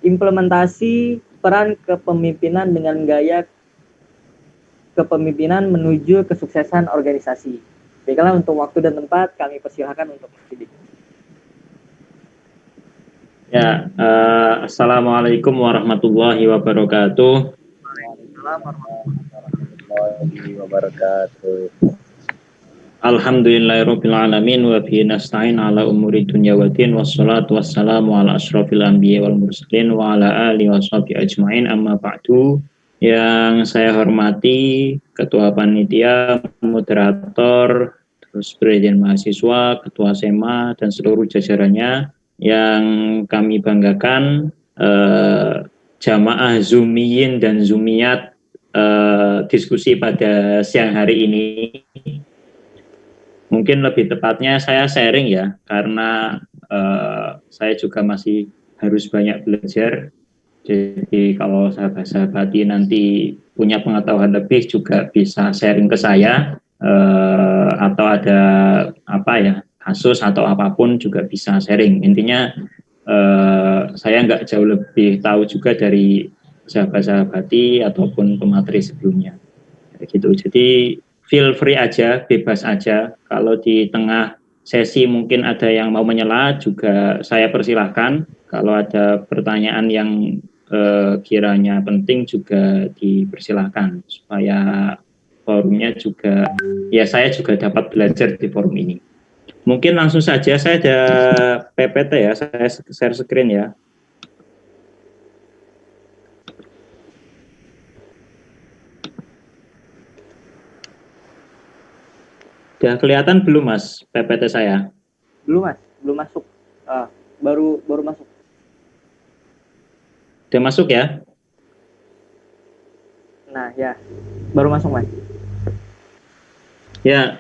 implementasi peran kepemimpinan dengan gaya kepemimpinan menuju kesuksesan organisasi. Baiklah, untuk waktu dan tempat kami persilahkan untuk Sidik. Ya, Assalamualaikum warahmatullahi wabarakatuh. Waalaikumsalam warahmatullahi wabarakatuh. Alhamdulillahirabbil alamin wa bihi nasta'in ala umuri dunya waddin wassalatu wassalamu ala asyrofil anbiya wal mursalin wa ala alihi washabihi ajmain, amma ba'du. Yang saya hormati Ketua Panitia, Moderator, terus Presiden Mahasiswa, Ketua SEMA, dan seluruh jajarannya. Yang kami banggakan jamaah Zumiyin dan Zumiyat diskusi pada siang hari ini. Mungkin lebih tepatnya saya sharing ya, karena saya juga masih harus banyak belajar. Jadi kalau sahabat-sahabat nanti punya pengetahuan lebih juga bisa sharing ke saya, atau ada kasus atau apapun juga bisa sharing. Intinya saya nggak jauh lebih tahu juga dari sahabat-sahabati ataupun pemateri sebelumnya. Gitu. Jadi feel free aja, bebas aja. Kalau di tengah sesi mungkin ada yang mau menyela juga saya persilahkan. Kalau ada pertanyaan yang kiranya penting juga dipersilahkan supaya forumnya juga, ya saya juga dapat belajar di forum ini. Mungkin langsung saja, saya ada PPT ya, saya share screen ya. Sudah kelihatan belum Mas PPT saya? Belum Mas, belum masuk. Baru masuk. Sudah masuk ya? Nah ya, baru masuk Mas. Ya,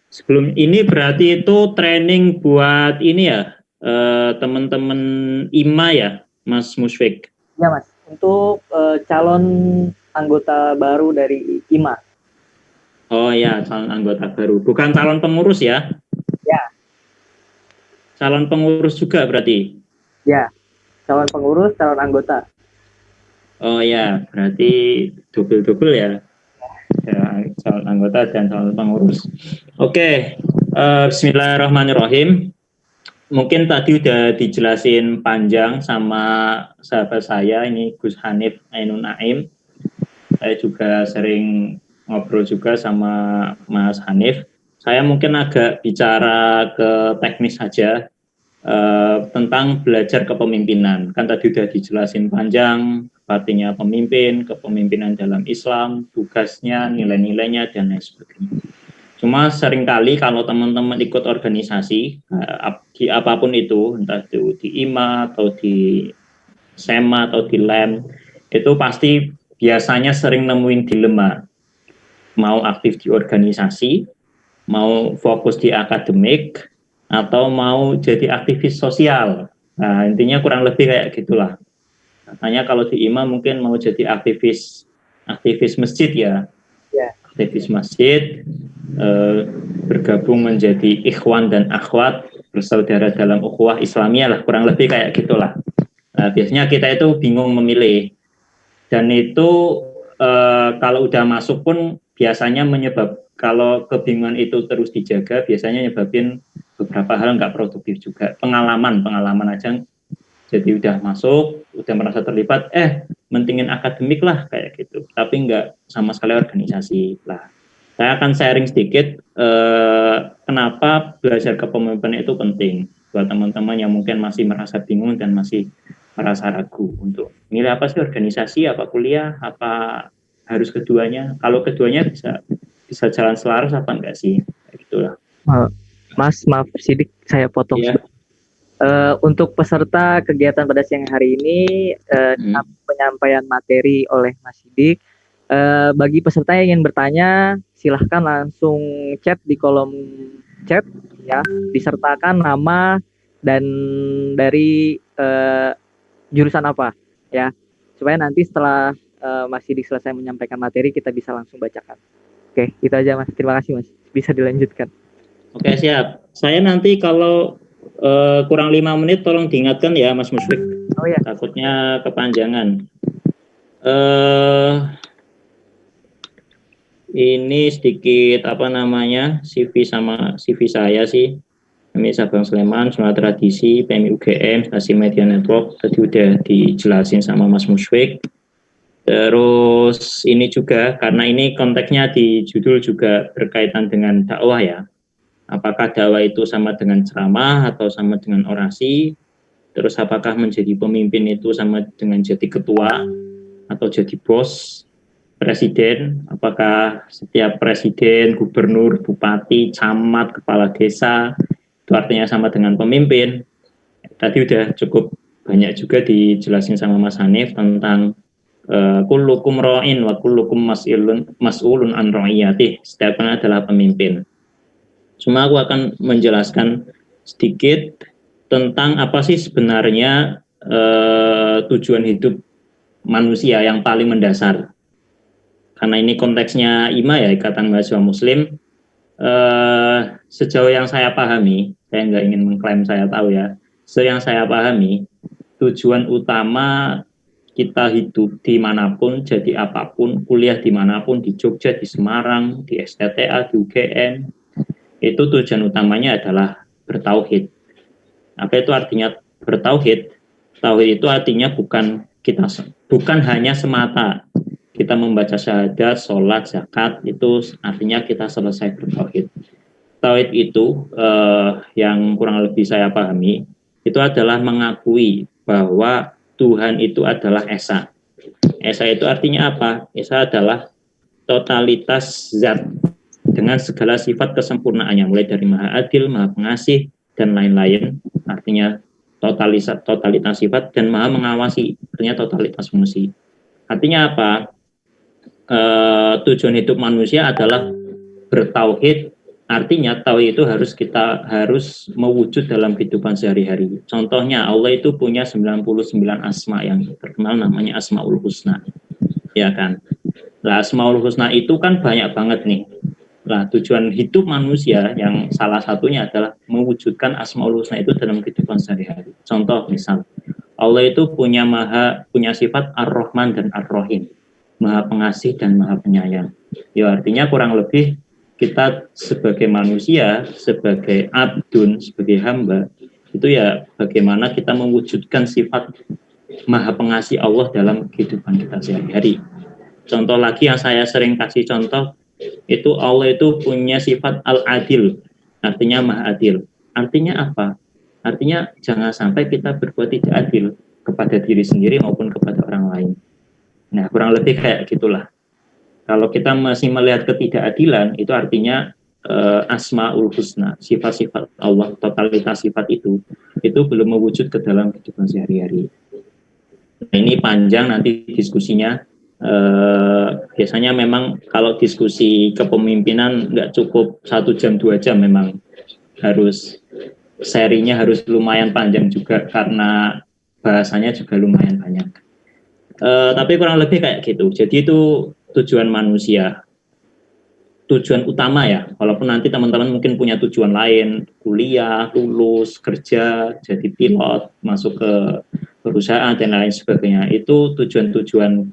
sebelum ini berarti itu training buat ini ya, teman-teman IMA ya, Mas Musfik? Ya Mas, untuk calon anggota baru dari IMA. Oh ya, calon anggota baru, bukan calon pengurus ya? Ya. Calon pengurus juga berarti? Ya, calon pengurus, calon anggota. Oh ya, berarti double-double ya? Ya, calon anggota dan calon pengurus. Oke, bismillahirrahmanirrahim. Mungkin tadi udah dijelasin panjang sama sahabat saya, ini Gus Hanif Ainun Naim. Saya juga sering ngobrol juga sama Mas Hanif. Saya mungkin agak bicara ke teknis saja, tentang belajar kepemimpinan. Kan tadi udah dijelasin panjang, artinya pemimpin, kepemimpinan dalam Islam, tugasnya, nilai-nilainya, dan lain sebagainya. Cuma seringkali kalau teman-teman ikut organisasi, di apapun itu, entah itu di IMA atau di SEMA atau di LEM, itu pasti biasanya sering nemuin dilema. Mau aktif di organisasi, mau fokus di akademik, atau mau jadi aktivis sosial. Nah, intinya kurang lebih kayak gitulah. Katanya kalau di IMA mungkin mau jadi aktivis masjid ya. Aktivis masjid, bergabung menjadi ikhwan dan akhwat, bersaudara dalam ukhuwah Islamiyah lah, kurang lebih kayak gitulah. Nah, biasanya kita itu bingung memilih, dan itu kalau udah masuk pun biasanya kalau kebingungan itu terus dijaga, biasanya nyebabin beberapa hal nggak produktif juga. Pengalaman aja, jadi udah masuk, udah merasa terlibat, mentingin akademik lah kayak gitu, tapi nggak sama sekali organisasi lah. Saya akan sharing sedikit kenapa belajar kepemimpinan itu penting buat teman-teman yang mungkin masih merasa bingung dan masih merasa ragu untuk milih apa sih, organisasi, apa kuliah, apa harus keduanya. Kalau keduanya bisa jalan selaras apa enggak sih, gitulah. Mas, maaf Sidik, saya potong. Ya. Untuk peserta kegiatan pada siang hari ini, penyampaian materi oleh Mas Sidik. Bagi peserta yang ingin bertanya, silahkan langsung chat di kolom chat ya, disertakan nama dan dari jurusan apa ya, supaya nanti setelah Mas Sidik selesai menyampaikan materi kita bisa langsung bacakan. Oke, itu aja Mas. Terima kasih Mas. Bisa dilanjutkan. Oke, siap. Saya nanti kalau Kurang 5 menit, tolong diingatkan ya Mas Musfik. Oh ya. Takutnya kepanjangan. Ini sedikit CV saya sih. PMI Sabang Sleman, Zona Tradisi, PMI UGM, Stasiun Media Network. Tadi udah dijelasin sama Mas Musfik. Terus ini juga karena ini konteksnya di judul juga berkaitan dengan dakwah ya. Apakah dakwah itu sama dengan ceramah atau sama dengan orasi? Terus apakah menjadi pemimpin itu sama dengan jadi ketua atau jadi bos, presiden? Apakah setiap presiden, gubernur, bupati, camat, kepala desa itu artinya sama dengan pemimpin? Tadi udah cukup banyak juga dijelasin sama Mas Hanif tentang kullukum ra'in wa kullukum mas'ulun an ra'iyatih. Setiap orang adalah pemimpin. Cuma aku akan menjelaskan sedikit tentang apa sih sebenarnya tujuan hidup manusia yang paling mendasar. Karena ini konteksnya IMA ya, Ikatan Mahasiswa Muslim. Sejauh yang saya pahami, saya nggak ingin mengklaim saya tahu ya. Sejauh yang saya pahami, tujuan utama kita hidup dimanapun, jadi apapun, kuliah dimanapun, di Jogja, di Semarang, di STTA, di UGM, itu tujuan utamanya adalah bertauhid. Apa itu artinya bertauhid? Tauhid itu artinya bukan hanya semata kita membaca syahadat, sholat, zakat, itu artinya kita selesai bertauhid. Tauhid itu yang kurang lebih saya pahami, itu adalah mengakui bahwa Tuhan itu adalah Esa. Esa itu artinya apa? Esa adalah totalitas zat dengan segala sifat kesempurnaannya, mulai dari Maha Adil, Maha Pengasih, dan lain-lain. Artinya totalitas sifat, dan Maha Mengawasi, artinya totalitas fungsi. Artinya apa? Tujuan hidup manusia adalah bertauhid. Artinya tauhid itu harus mewujud dalam kehidupan sehari-hari. Contohnya Allah itu punya 99 asma yang terkenal namanya Asmaul Husna. Ya kan? Nah, Asmaul Husna itu kan banyak banget nih. Nah, tujuan hidup manusia yang salah satunya adalah mewujudkan Asmaul Husna itu dalam kehidupan sehari-hari. Contoh misal, Allah itu punya sifat Ar-Rahman dan Ar-Rahim. Maha Pengasih dan Maha Penyayang. Ya artinya kurang lebih kita sebagai manusia, sebagai abdun, sebagai hamba, itu ya bagaimana kita mewujudkan sifat Maha Pengasih Allah dalam kehidupan kita sehari-hari. Contoh lagi yang saya sering kasih contoh, itu Allah itu punya sifat Al-Adil, artinya Maha Adil. Artinya apa? Artinya jangan sampai kita berbuat tidak adil kepada diri sendiri maupun kepada orang lain. Nah, kurang lebih kayak gitulah. Kalau kita masih melihat ketidakadilan, itu artinya Asmaul Husna, sifat-sifat Allah, totalitas sifat itu belum mewujud ke dalam kehidupan sehari-hari. Nah, ini panjang nanti diskusinya. Biasanya memang kalau diskusi kepemimpinan nggak cukup 1 jam 2 jam, memang serinya harus lumayan panjang juga karena bahasanya juga lumayan banyak. Tapi kurang lebih kayak gitu. Jadi itu tujuan manusia, tujuan utama ya. Walaupun nanti teman-teman mungkin punya tujuan lain, kuliah, lulus, kerja, jadi pilot, masuk ke perusahaan dan lain sebagainya. Itu tujuan-tujuan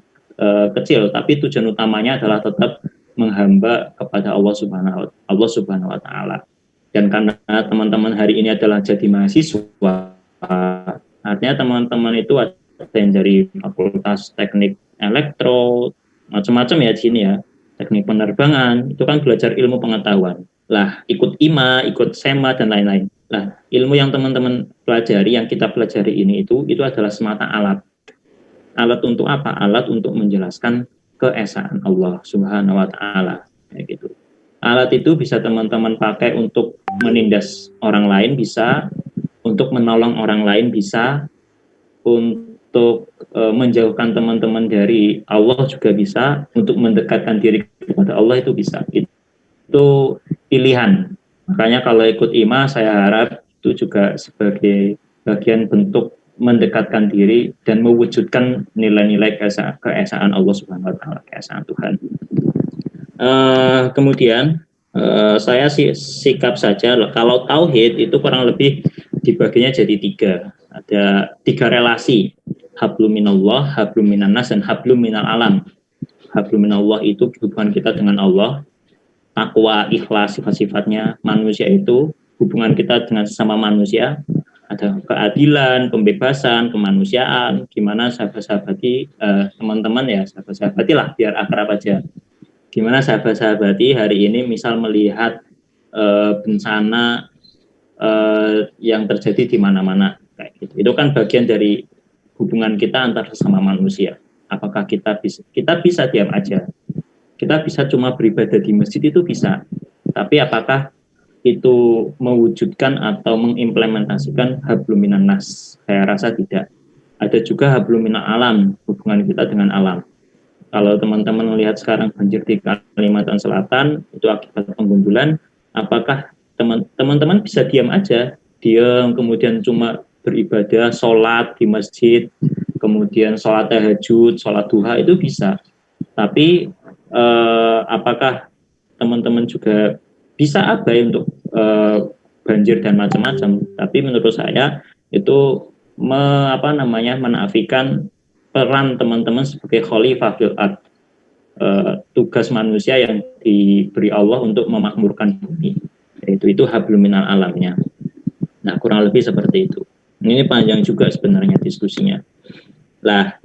kecil, tapi tujuan utamanya adalah tetap menghamba kepada Allah Subhanahu wa taala. Dan karena teman-teman hari ini adalah jadi mahasiswa, artinya teman-teman itu ada yang dari Fakultas Teknik Elektro, macam-macam ya di sini ya, teknik penerbangan, itu kan belajar ilmu pengetahuan. Lah, ikut IMA, ikut SEMA dan lain-lain. Lah, ilmu yang teman-teman pelajari, yang kita pelajari ini itu adalah semata alat. Alat untuk apa? Alat untuk menjelaskan keesaan Allah Subhanahu wa taala. Kayak gitu. Alat itu bisa teman-teman pakai untuk menindas orang lain, bisa untuk menolong orang lain, bisa untuk menjauhkan teman-teman dari Allah juga bisa, untuk mendekatkan diri kepada Allah itu bisa. Itu pilihan. Makanya kalau ikut IMA saya harap itu juga sebagai bagian bentuk mendekatkan diri dan mewujudkan nilai-nilai keesaan Allah Subhanahu wa taala, keesaan Tuhan. Kemudian saya sikap saja kalau tauhid itu kurang lebih dibaginya jadi tiga. Ada tiga relasi, hablum minallah, hablum minannas, dan hablum minal alam. Hablum minallah itu hubungan kita dengan Allah, takwa, ikhlas, sifat-sifatnya. Manusia itu hubungan kita dengan sesama manusia, ada keadilan, pembebasan, kemanusiaan, gimana sahabat-sahabati teman-teman ya, sahabat-sahabatilah biar akrab aja. Gimana sahabat-sahabati hari ini misal melihat bencana yang terjadi di mana-mana kayak gitu. Itu kan bagian dari hubungan kita antar sesama manusia. Apakah kita bisa diam aja? Kita bisa cuma beribadah di masjid itu bisa. Tapi apakah itu mewujudkan atau mengimplementasikan hablum minan nas? Saya rasa tidak. Ada juga hablum minal alam, hubungan kita dengan alam. Kalau teman-teman melihat sekarang banjir di Kalimantan Selatan, itu akibat penggundulan, apakah teman-teman bisa diam aja? Diam, kemudian cuma beribadah, sholat di masjid, kemudian sholat tahajud, sholat duha, itu bisa. Tapi apakah teman-teman juga bisa abai untuk banjir dan macam-macam? Tapi menurut saya itu menafikan peran teman-teman sebagai khalifah fil ard, tugas manusia yang diberi Allah untuk memakmurkan bumi, yaitu itu hablum minal alamnya. Nah, kurang lebih seperti itu. Ini panjang juga sebenarnya diskusinya. Lah,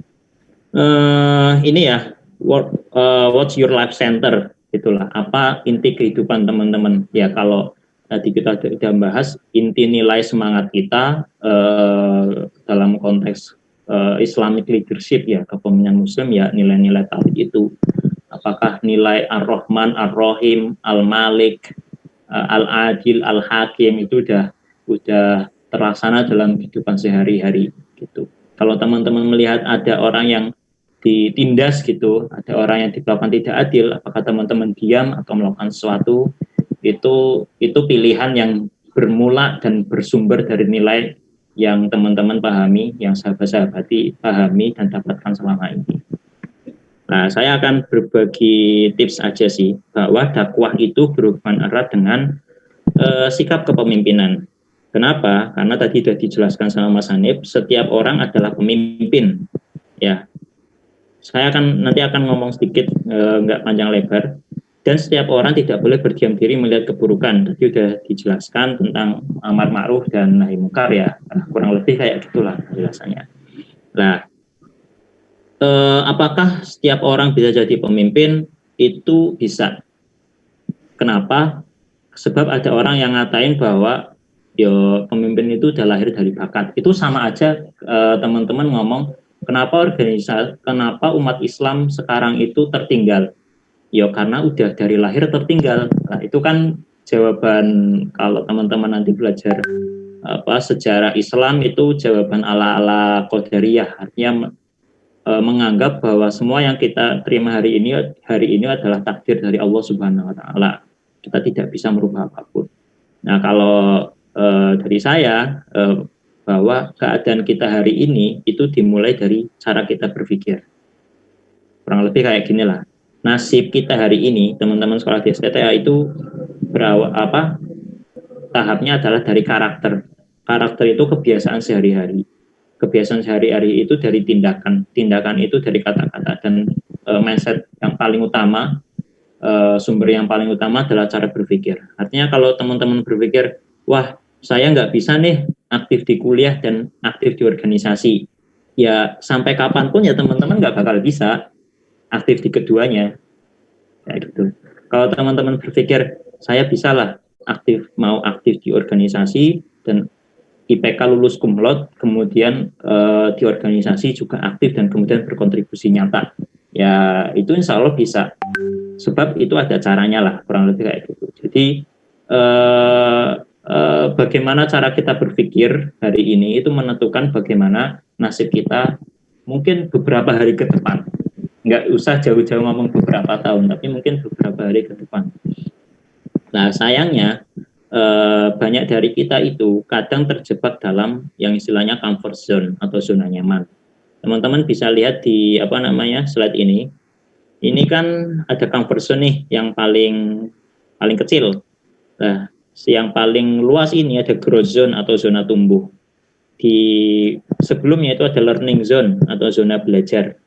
ini ya, what's your life center, itulah apa inti kehidupan teman-teman. Ya, kalau tadi kita sudah bahas inti nilai semangat kita dalam konteks Islamic leadership ya, kepemimpinan Muslim ya, nilai-nilai tauhid itu. Apakah nilai Ar-Rahman, Ar-Rahim, Al-Malik, Al-Adil, Al-Hakim itu udah terlaksana dalam kehidupan sehari-hari gitu. Kalau teman-teman melihat ada orang yang ditindas gitu, ada orang yang diperlakukan tidak adil, apakah teman-teman diam atau melakukan sesuatu? Itu pilihan yang bermula dan bersumber dari nilai yang teman-teman pahami, yang sahabat-sahabati pahami dan dapatkan selama ini. Nah, saya akan berbagi tips aja sih, bahwa dakwah itu berhubungan erat dengan sikap kepemimpinan. Kenapa? Karena tadi sudah dijelaskan sama Mas Hanif, setiap orang adalah pemimpin. Ya, saya nanti akan ngomong sedikit, nggak panjang lebar. Dan setiap orang tidak boleh berdiam diri melihat keburukan. Tadi sudah dijelaskan tentang amar ma'ruf dan nahi munkar ya. Kurang lebih kayak gitulah penjelasannya. Nah, apakah setiap orang bisa jadi pemimpin? Itu bisa. Kenapa? Sebab ada orang yang ngatain bahwa pemimpin itu udah lahir dari bakat. Itu sama aja teman-teman ngomong, kenapa umat Islam sekarang itu tertinggal? Karena udah dari lahir tertinggal. Nah, itu kan jawaban kalau teman-teman nanti belajar sejarah Islam, itu jawaban ala-ala Qadariyah, artinya menganggap bahwa semua yang kita terima hari ini adalah takdir dari Allah Subhanahu wa taala. Kita tidak bisa merubah apapun. Nah, kalau dari saya bahwa keadaan kita hari ini itu dimulai dari cara kita berpikir. Kurang lebih kayak gini lah. Nasib kita hari ini, teman-teman sekolah di STTA itu tahapnya adalah dari karakter. Karakter itu kebiasaan sehari-hari. Kebiasaan sehari-hari itu dari tindakan. Tindakan itu dari kata-kata. Dan mindset yang paling utama, sumber yang paling utama adalah cara berpikir. Artinya kalau teman-teman berpikir, wah saya nggak bisa nih aktif di kuliah dan aktif di organisasi. Ya sampai kapanpun ya teman-teman nggak bakal bisa aktif di keduanya, kayak gitu. Kalau teman-teman berpikir saya bisa lah mau aktif di organisasi dan IPK lulus cum laude, kemudian di organisasi juga aktif dan kemudian berkontribusi nyata, ya itu insya Allah bisa. Sebab itu ada caranya lah, kurang lebih kayak gitu. Jadi bagaimana cara kita berpikir hari ini itu menentukan bagaimana nasib kita mungkin beberapa hari ke depan. Nggak usah jauh-jauh ngomong beberapa tahun, tapi mungkin beberapa hari ke depan. Nah, sayangnya banyak dari kita itu kadang terjebak dalam yang istilahnya comfort zone atau zona nyaman. Teman-teman bisa lihat di slide ini. Ini kan ada comfort zone nih yang paling kecil. Nah, yang paling luas ini ada growth zone atau zona tumbuh. Di sebelumnya itu ada learning zone atau zona belajar.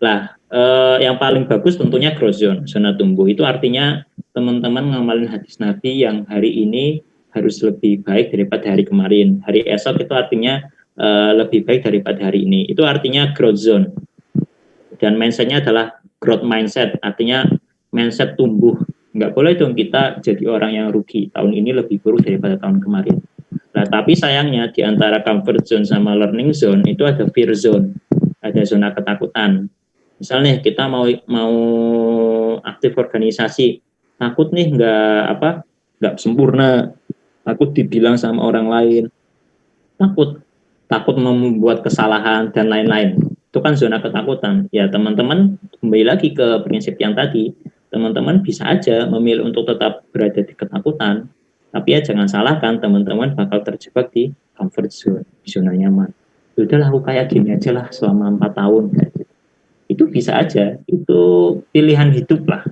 Lah, yang paling bagus tentunya growth zone, zona tumbuh. Itu artinya teman-teman ngamalin hadis Nabi yang hari ini harus lebih baik daripada hari kemarin. Hari esok itu artinya lebih baik daripada hari ini. Itu artinya growth zone. Dan mindsetnya adalah growth mindset, artinya mindset tumbuh. Nggak boleh dong kita jadi orang yang rugi. Tahun ini lebih buruk daripada tahun kemarin. Nah, tapi sayangnya di antara comfort zone sama learning zone itu ada fear zone, ada zona ketakutan. Misalnya kita mau aktif organisasi, takut nih nggak sempurna, takut dibilang sama orang lain, takut membuat kesalahan dan lain-lain. Itu kan zona ketakutan. Ya teman-teman kembali lagi ke prinsip yang tadi, teman-teman bisa aja memilih untuk tetap berada di ketakutan, tapi ya jangan salahkan teman-teman bakal terjebak di comfort zone, di zona nyaman. Udahlah aku kayak gini aja lah selama 4 tahun. Itu bisa aja, itu pilihan hidup lah.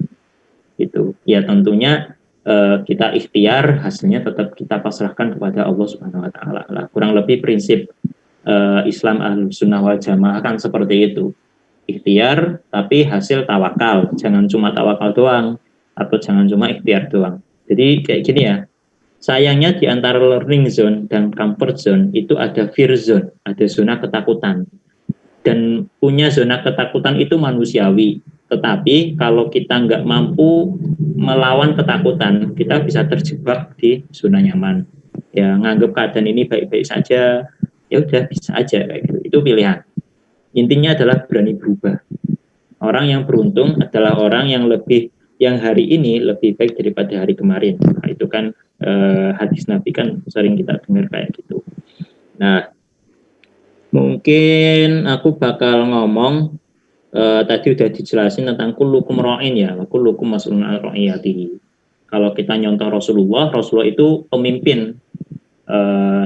Gitu. Ya tentunya kita ikhtiar, hasilnya tetap kita pasrahkan kepada Allah Subhanahu wa taala. Kurang lebih prinsip Islam Ahlussunnah wal Jamaah kan seperti itu. Ikhtiar tapi hasil tawakal. Jangan cuma tawakal doang atau jangan cuma ikhtiar doang. Jadi kayak gini ya. Sayangnya di antara learning zone dan comfort zone itu ada fear zone, ada zona ketakutan. Dan punya zona ketakutan itu manusiawi. Tetapi kalau kita nggak mampu melawan ketakutan, kita bisa terjebak di zona nyaman. Ya nganggap keadaan ini baik-baik saja, ya udah bisa aja kayak gitu. Itu pilihan. Intinya adalah berani berubah. Orang yang beruntung adalah orang yang hari ini lebih baik daripada hari kemarin. Nah, itu kan hadis Nabi kan sering kita dengar kayak gitu. Nah, mungkin aku bakal ngomong tadi udah dijelasin tentang kullukum ra'in ya, kullukum mas'ulun 'an ra'iyatihi. Kalau kita nyontoh Rasulullah itu pemimpin,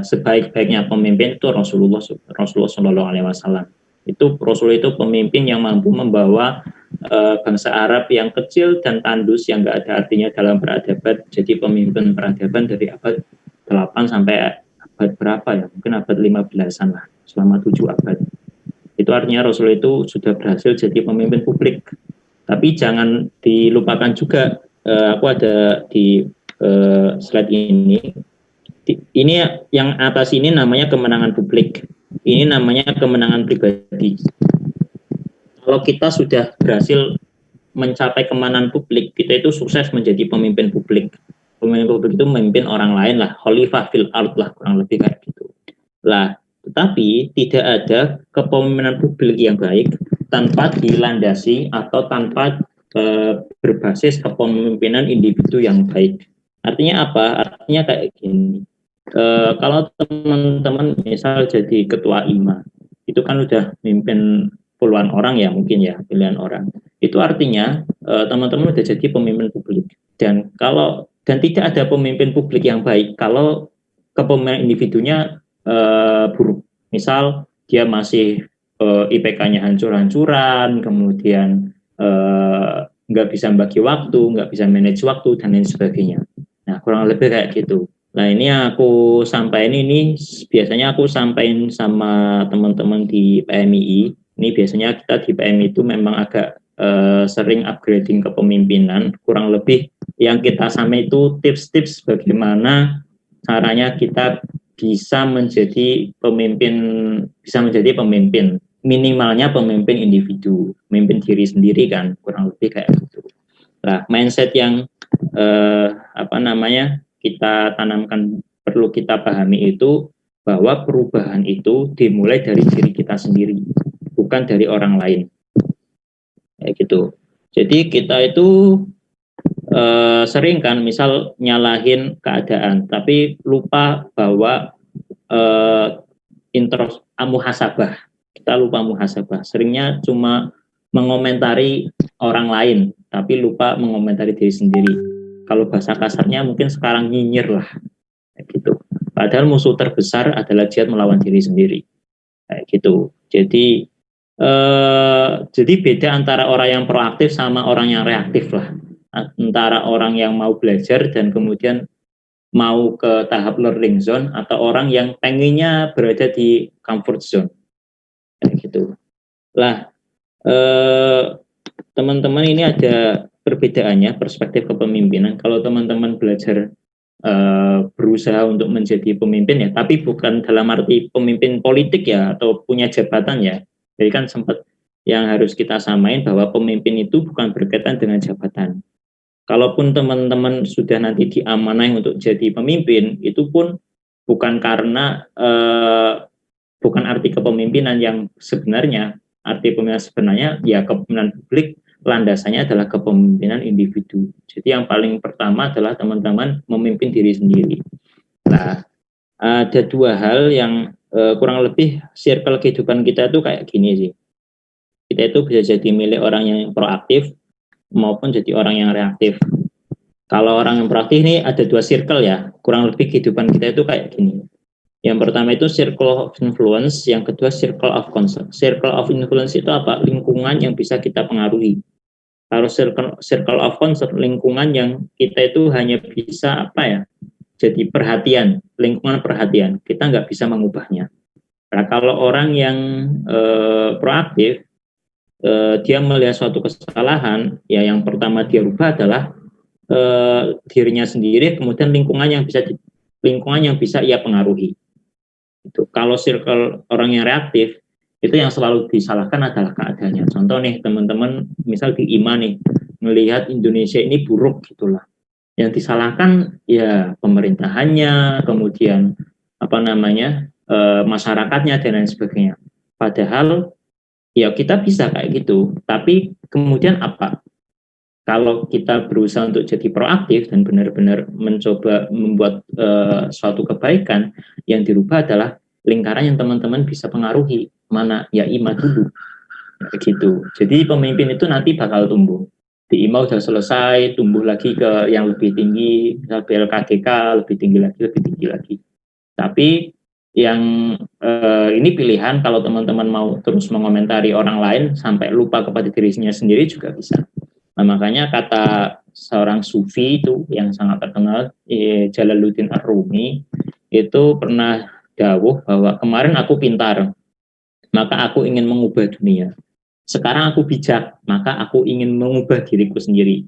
sebaik-baiknya pemimpin itu Rasulullah Shallallahu Alaihi Wasallam. Itu Rasul itu pemimpin yang mampu membawa bangsa Arab yang kecil dan tandus yang nggak ada artinya dalam peradaban jadi pemimpin peradaban dari abad 8 sampai abad berapa ya, mungkin abad 15-an lah, selama 7 abad. Itu artinya Rasul itu sudah berhasil jadi pemimpin publik. Tapi jangan dilupakan juga, aku ada di slide ini. Ini yang atas ini namanya kemenangan publik. Ini namanya kemenangan pribadi. Kalau kita sudah berhasil mencapai kemenangan publik, kita itu sukses menjadi pemimpin publik. Pemimpin publik itu memimpin orang lain lah, khalifah fil ard lah, kurang lebih kayak gitu. Lah, tetapi tidak ada kepemimpinan publik yang baik tanpa dilandasi atau tanpa berbasis kepemimpinan individu yang baik. Artinya apa? Artinya kayak gini. Kalau teman-teman misal jadi ketua IMA, itu kan udah mimpin puluhan orang ya, mungkin ya, pilihan orang. Itu artinya teman-teman udah jadi pemimpin publik. Dan tidak ada pemimpin publik yang baik kalau kepemimpinan individunya buruk. Misal dia masih IPK-nya hancur-hancuran, kemudian nggak bisa bagi waktu, nggak bisa manage waktu, dan lain sebagainya. Nah, kurang lebih kayak gitu. Nah, ini aku sampaikan ini biasanya aku sampaikan sama teman-teman di PMII. Ini biasanya kita di PMI itu memang agak sering upgrading kepemimpinan. Kurang lebih yang kita sampaikan itu tips-tips bagaimana caranya kita bisa menjadi pemimpin, minimalnya pemimpin individu, memimpin diri sendiri kan, kurang lebih kayak gitu. Nah, mindset yang kita tanamkan, perlu kita pahami itu bahwa perubahan itu dimulai dari diri kita sendiri, bukan dari orang lain. Kayak gitu. Jadi kita itu sering kan misal nyalahin keadaan, tapi lupa bahwa muhasabah. Kita lupa muhasabah. Seringnya cuma mengomentari orang lain, tapi lupa mengomentari diri sendiri. Kalau bahasa kasarnya mungkin sekarang nyinyir lah, kayak gitu. Padahal musuh terbesar adalah jihad melawan diri sendiri, kayak gitu. Jadi beda antara orang yang proaktif sama orang yang reaktif lah. Antara orang yang mau belajar dan kemudian mau ke tahap learning zone atau orang yang pengennya berada di comfort zone kayak gitu. Lah teman-teman ini ada perbedaannya perspektif kepemimpinan. Kalau teman-teman belajar berusaha untuk menjadi pemimpin ya, tapi bukan dalam arti pemimpin politik ya atau punya jabatan ya. Jadi kan sempat yang harus kita samain bahwa pemimpin itu bukan berkaitan dengan jabatan. Kalaupun teman-teman sudah nanti diamanai untuk jadi pemimpin, itu pun bukan karena bukan arti kepemimpinan yang sebenarnya. Arti pemimpinan sebenarnya ya kepemimpinan publik landasannya adalah kepemimpinan individu. Jadi yang paling pertama adalah teman-teman memimpin diri sendiri. Nah, ada dua hal yang kurang lebih circle kehidupan kita itu kayak gini sih. Kita itu bisa jadi milik orang yang proaktif maupun jadi orang yang reaktif. Kalau orang yang proaktif ini ada dua circle ya, kurang lebih kehidupan kita itu kayak gini. Yang pertama itu circle of influence, yang kedua circle of concern. Circle of influence itu apa? Lingkungan yang bisa kita pengaruhi. Kalau circle of concern, lingkungan yang kita itu hanya bisa apa ya? Jadi perhatian, lingkungan perhatian. Kita nggak bisa mengubahnya. Nah, kalau orang yang proaktif, dia melihat suatu kesalahan, ya yang pertama dia rubah adalah dirinya sendiri, kemudian lingkungan yang bisa ia pengaruhi. Itu. Kalau circle orang yang reaktif, itu yang selalu disalahkan adalah keadaannya. Contoh nih teman-teman, misal di IMA nih, melihat Indonesia ini buruk gitulah. Yang disalahkan ya pemerintahannya, kemudian masyarakatnya dan lain sebagainya. Padahal ya kita bisa kayak gitu, tapi kemudian apa? Kalau kita berusaha untuk jadi proaktif dan benar-benar mencoba membuat suatu kebaikan, yang dirubah adalah lingkaran yang teman-teman bisa pengaruhi. Mana? Ya IMA dulu. Begitu. Jadi pemimpin itu nanti bakal tumbuh. Di IMA udah selesai, tumbuh lagi ke yang lebih tinggi, misal BLKGK, lebih tinggi lagi. Tapi yang ini pilihan, kalau teman-teman mau terus mengomentari orang lain sampai lupa kepada dirinya sendiri juga bisa. Nah, makanya kata seorang sufi itu yang sangat terkenal, Jalaluddin Ar-Rumi, itu pernah dawuh bahwa kemarin aku pintar, maka aku ingin mengubah dunia. Sekarang aku bijak, maka aku ingin mengubah diriku sendiri.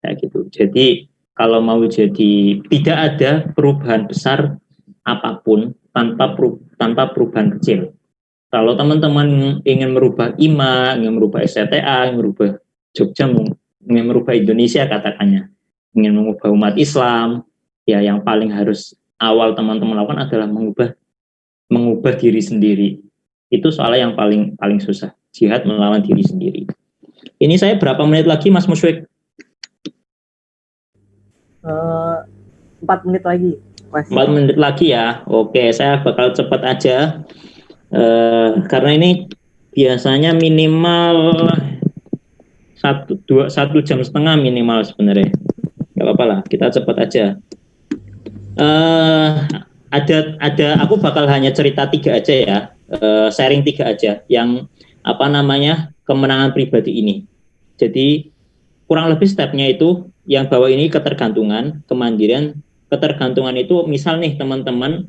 Kayak gitu. Jadi kalau mau jadi, tidak ada perubahan besar apapun tanpa perubahan kecil. Kalau teman-teman ingin merubah IMA, ingin merubah SCTA, ingin merubah Jogja, ingin merubah Indonesia katakannya, ingin mengubah umat Islam, ya yang paling harus awal teman-teman lakukan adalah mengubah diri sendiri. Itu soalnya yang paling susah, jihad melawan diri sendiri. Ini saya berapa menit lagi Mas Musyrik? 4 menit lagi. Masih. 4 menit lagi ya. Oke, saya bakal cepat aja. Karena ini biasanya minimal 1 jam setengah minimal sebenarnya. Gak apa-apa lah, kita cepat aja. Ada aku bakal hanya cerita 3 aja ya, sharing 3 aja yang kemenangan pribadi ini. Jadi kurang lebih stepnya itu yang bawah ini ketergantungan, kemandirian. Ketergantungan itu misal nih teman-teman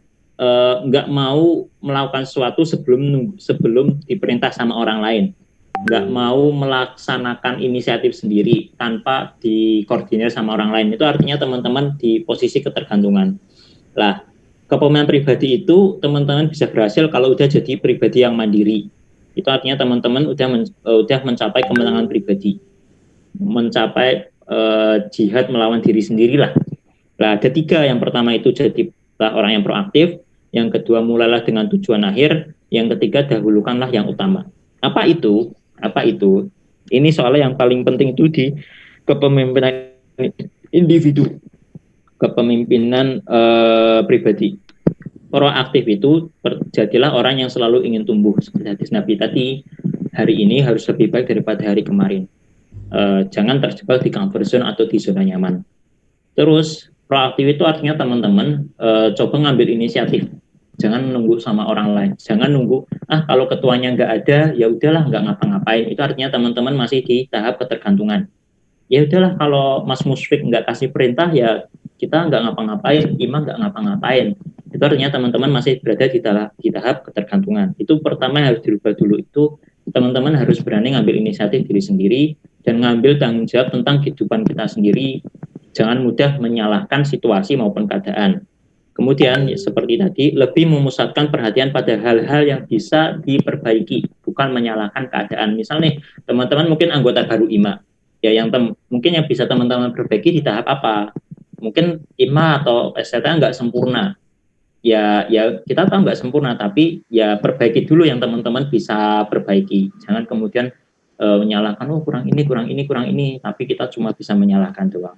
nggak mau melakukan sesuatu sebelum diperintah sama orang lain, nggak mau melaksanakan inisiatif sendiri tanpa dikoordinir sama orang lain. Itu artinya teman-teman di posisi ketergantungan. Lah, kepemimpinan pribadi itu teman-teman bisa berhasil kalau udah jadi pribadi yang mandiri. Itu artinya teman-teman udah mencapai kemenangan pribadi, mencapai jihad melawan diri sendiri lah. Nah, ada 3. Yang pertama itu jadilah orang yang proaktif, yang kedua mulailah dengan tujuan akhir, yang ketiga dahulukanlah yang utama. Apa itu? Ini soalnya yang paling penting itu di kepemimpinan individu, kepemimpinan pribadi. Proaktif itu jadilah orang yang selalu ingin tumbuh. Seperti hadis Nabi tadi, hari ini harus lebih baik daripada hari kemarin. Jangan terjebak di comfort zone atau di zona nyaman. Terus proaktif itu artinya teman-teman coba ngambil inisiatif. Jangan nunggu sama orang lain. Jangan nunggu kalau ketuanya nggak ada, ya udahlah nggak ngapa-ngapain. Itu artinya teman-teman masih di tahap ketergantungan. Ya udahlah kalau Mas Musyrik nggak kasih perintah, ya kita nggak ngapa-ngapain, IMA nggak ngapa-ngapain. Itu artinya teman-teman masih berada di tahap ketergantungan. Itu pertama yang harus dirubah dulu, itu teman-teman harus berani ngambil inisiatif diri sendiri dan ngambil tanggung jawab tentang kehidupan kita sendiri. Jangan mudah menyalahkan situasi maupun keadaan. Kemudian seperti tadi, lebih memusatkan perhatian pada hal-hal yang bisa diperbaiki, bukan menyalahkan keadaan. Misalnya teman-teman mungkin anggota baru IMA, ya yang mungkin yang bisa teman-teman perbaiki di tahap apa? Mungkin IMA atau STTA nggak sempurna. Ya kita tahu nggak sempurna, tapi ya perbaiki dulu yang teman-teman bisa perbaiki. Jangan kemudian menyalahkan, oh kurang ini, tapi kita cuma bisa menyalahkan doang.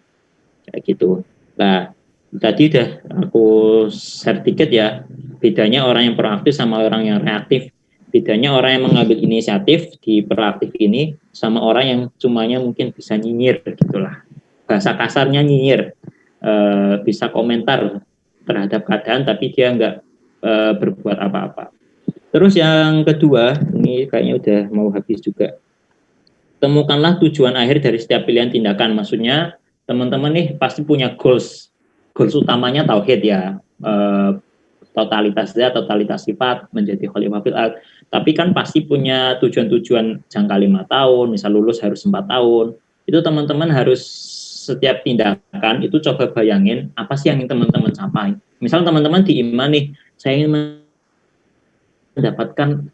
Kayak gitu. Nah, tadi udah aku share dikit ya, bedanya orang yang proaktif sama orang yang reaktif. Bedanya orang yang mengambil inisiatif di proaktif ini sama orang yang cumanya mungkin bisa nyinyir gitulah. Bahasa kasarnya nyinyir, bisa komentar terhadap keadaan tapi dia nggak berbuat apa-apa. Terus yang kedua, ini kayaknya udah mau habis juga. Temukanlah tujuan akhir dari setiap pilihan tindakan. Maksudnya teman-teman nih pasti punya goals utamanya tauhid ya, totalitas sifat, menjadi khalifah fil ardh. Tapi kan pasti punya tujuan-tujuan jangka 5 tahun, misal lulus harus 4 tahun. Itu teman-teman harus setiap tindakan itu coba bayangin apa sih yang ingin teman-teman capai. Misal teman-teman di IMA nih, saya ingin mendapatkan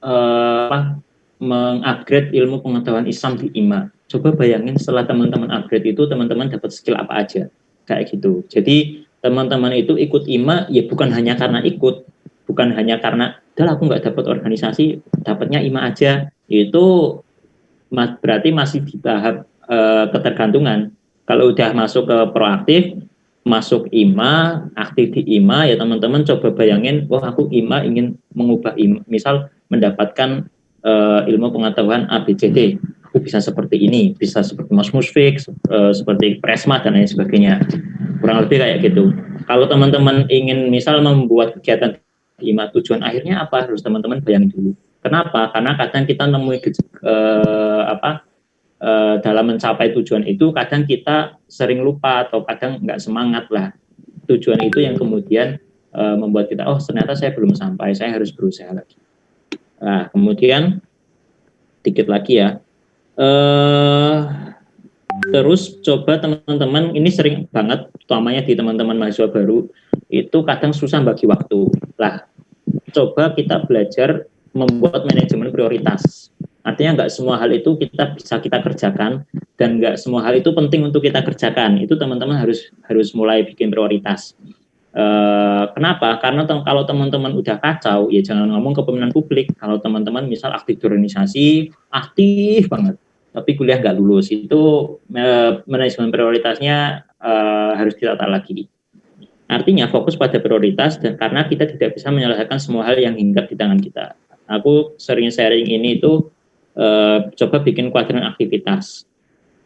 mengupgrade ilmu pengetahuan Islam di IMA. Coba bayangin setelah teman-teman upgrade itu teman-teman dapat skill apa aja, kayak gitu. Jadi teman-teman itu ikut IMA ya bukan hanya karena ikut, bukan hanya karena udah aku nggak dapat organisasi, dapatnya IMA aja. Itu berarti masih di tahap ketergantungan. Kalau udah masuk ke proaktif, masuk IMA, aktif di IMA, ya teman-teman coba bayangin, wah aku IMA ingin mengubah IMA, misal mendapatkan ilmu pengetahuan ABCD, aku bisa seperti ini, bisa seperti Mas Musfik, seperti Presma dan lain sebagainya. Kurang lebih kayak gitu. Kalau teman-teman ingin misal membuat kegiatan di IMA, tujuan akhirnya apa? Harus teman-teman bayangin dulu. Kenapa? Karena kadang kita nemui dalam mencapai tujuan itu kadang kita sering lupa atau kadang nggak semangat lah. Tujuan itu yang kemudian membuat kita, oh ternyata saya belum sampai, saya harus berusaha lagi. Nah, kemudian dikit lagi ya. Terus coba teman-teman, ini sering banget, utamanya di teman-teman mahasiswa baru, itu kadang susah bagi waktu. Lah, coba kita belajar membuat manajemen prioritas. Artinya nggak semua hal itu bisa kita kerjakan dan nggak semua hal itu penting untuk kita kerjakan. Itu teman-teman harus mulai bikin prioritas. Kenapa? Karena kalau teman-teman udah kacau, ya jangan ngomong kepemimpinan publik. Kalau teman-teman misal aktif di organisasi, aktif banget, tapi kuliah nggak lulus, itu manajemen prioritasnya harus ditata lagi. Artinya fokus pada prioritas dan karena kita tidak bisa menyelesaikan semua hal yang hinggap di tangan kita. Aku sering sharing ini itu coba bikin kuadran aktivitas.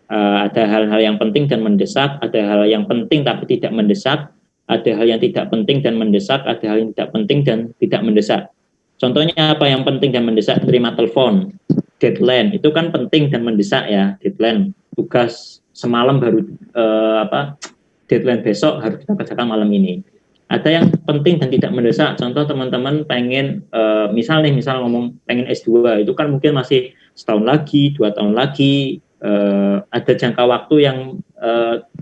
Ada hal-hal yang penting dan mendesak, ada hal yang penting tapi tidak mendesak, ada hal yang tidak penting dan mendesak, ada hal yang tidak penting dan tidak mendesak. Contohnya apa yang penting dan mendesak? Terima telepon, deadline, itu kan penting dan mendesak ya, deadline, tugas semalam baru deadline besok harus kita kerjakan malam ini. Ada yang penting dan tidak mendesak. Contoh teman-teman pengen misal ngomong pengen S2, itu kan mungkin masih setahun lagi, 2 tahun lagi, ada jangka waktu yang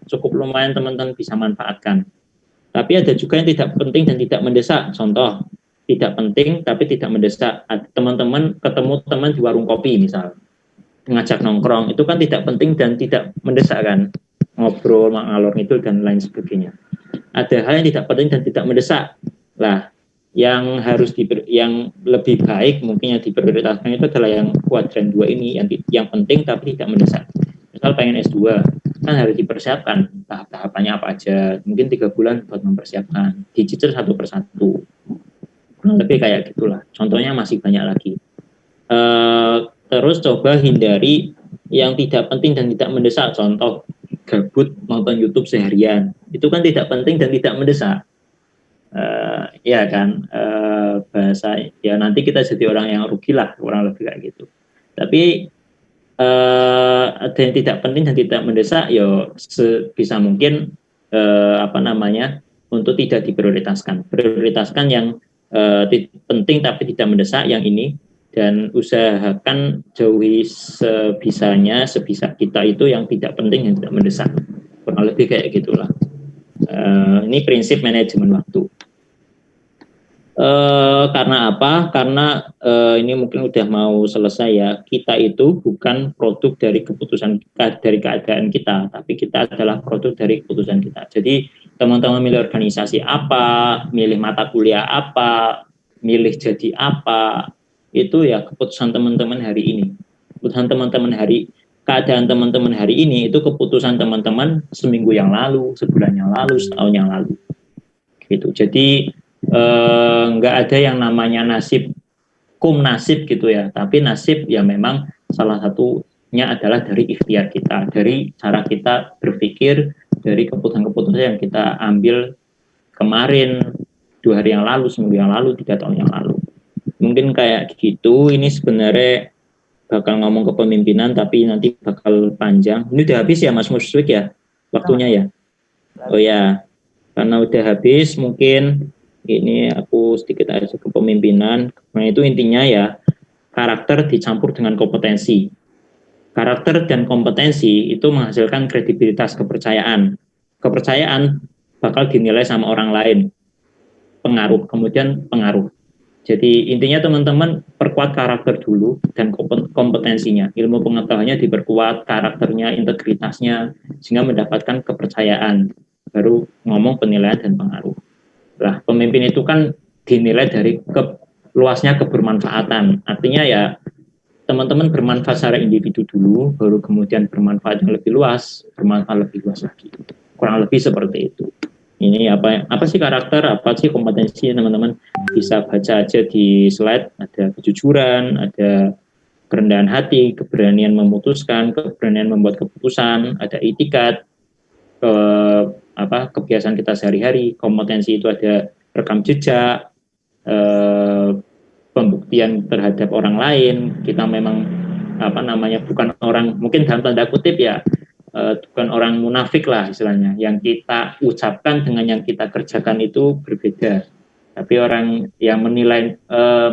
cukup lumayan teman-teman bisa manfaatkan. Tapi ada juga yang tidak penting dan tidak mendesak. Contoh tidak penting tapi tidak mendesak. Teman-teman ketemu teman di warung kopi misal, ngajak nongkrong, itu kan tidak penting dan tidak mendesak kan, ngobrol, ngalor itu dan lain sebagainya. Ada hal yang tidak penting dan tidak mendesak. Lah, yang yang lebih baik mungkin yang diprioritaskan itu adalah yang kuadran 2 ini, yang penting tapi tidak mendesak. Misal pengen S2, kan harus dipersiapkan tahap-tahapannya apa aja. Mungkin 3 bulan buat mempersiapkan, dicicil satu persatu. Kurang lebih kayak gitulah. Contohnya masih banyak lagi. Terus coba hindari yang tidak penting dan tidak mendesak. Contoh gabut nonton YouTube seharian, itu kan tidak penting dan tidak mendesak. Ya kan, bahasa ya nanti kita jadi orang yang rugi lah, kurang lebih kayak gitu. Tapi ada yang tidak penting dan tidak mendesak, ya sebisa mungkin untuk tidak diprioritaskan. Prioritaskan yang penting tapi tidak mendesak yang ini, dan usahakan jauhi sebisa kita itu yang tidak penting, yang tidak mendesak. Kurang lebih kayak gitulah. Ini prinsip manajemen waktu. Karena apa? Karena ini mungkin udah mau selesai ya. Kita itu bukan produk dari dari keadaan kita, tapi kita adalah produk dari keputusan kita. Jadi teman-teman milih organisasi apa, milih mata kuliah apa, milih jadi apa, itu ya keputusan teman-teman hari ini. Keputusan teman-teman keadaan teman-teman hari ini itu keputusan teman-teman seminggu yang lalu, sebulan yang lalu, setahun yang lalu. Gitu. Jadi nggak ada yang namanya nasib gitu ya, tapi nasib ya memang salah satunya adalah dari ikhtiar kita, dari cara kita berpikir, dari keputusan-keputusan yang kita ambil kemarin, 2 hari yang lalu, seminggu yang lalu, 3 tahun yang lalu. Mungkin kayak gitu. Ini sebenarnya bakal ngomong kepemimpinan tapi nanti bakal panjang. Ini udah habis ya Mas Muswik ya waktunya ya? Oh ya, karena udah habis mungkin ini aku sedikit aja kepemimpinan. Nah itu intinya ya, karakter dicampur dengan kompetensi. Karakter dan kompetensi itu menghasilkan kredibilitas, kepercayaan. Kepercayaan bakal dinilai sama orang lain. Pengaruh, kemudian pengaruh. Jadi intinya teman-teman perkuat karakter dulu dan kompetensinya. Ilmu pengetahuannya diperkuat, karakternya, integritasnya, sehingga mendapatkan kepercayaan. Baru ngomong penilaian dan pengaruh. Nah, pemimpin itu kan dinilai dari luasnya kebermanfaatan. Artinya ya teman-teman bermanfaat secara individu dulu, baru kemudian bermanfaat yang lebih luas, bermanfaat lebih luas lagi. Kurang lebih seperti itu. Ini apa sih karakter, apa sih kompetensi, teman-teman bisa baca aja di slide. Ada kejujuran, ada kerendahan hati, keberanian memutuskan, keberanian membuat keputusan, ada itikat, kebiasaan kita sehari-hari. Kompetensi itu ada rekam jejak, pembuktian terhadap orang lain. Kita memang bukan orang, mungkin dalam tanda kutip ya, bukan orang munafik lah istilahnya. Yang kita ucapkan dengan yang kita kerjakan itu berbeda. Tapi orang yang menilai,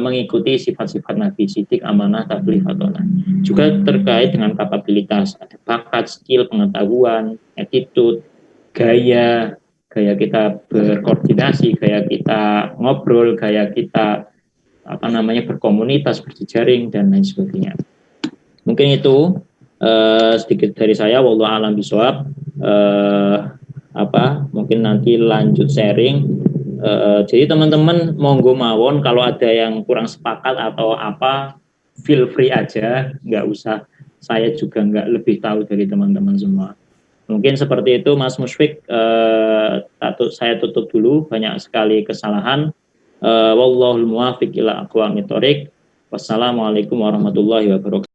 mengikuti sifat-sifat Nabi, sidik, amanah, tabligh, fatonah. Juga terkait dengan kapabilitas, ada bakat, skill, pengetahuan, attitude, gaya kita berkoordinasi, gaya kita ngobrol, gaya kita berkomunitas, berjejaring, dan lain sebagainya. Mungkin itu sedikit dari saya. Wallahu a'lam bishawab. Mungkin nanti lanjut sharing. Jadi teman-teman monggo mawon, kalau ada yang kurang sepakat atau apa, feel free aja, nggak usah, saya juga nggak lebih tahu dari teman-teman semua. Mungkin seperti itu Mas Musfik. Saya tutup dulu, banyak sekali kesalahan. Wallahul muwaffiq ila aqwamit thoriq. Wassalamualaikum warahmatullahi wabarakatuh.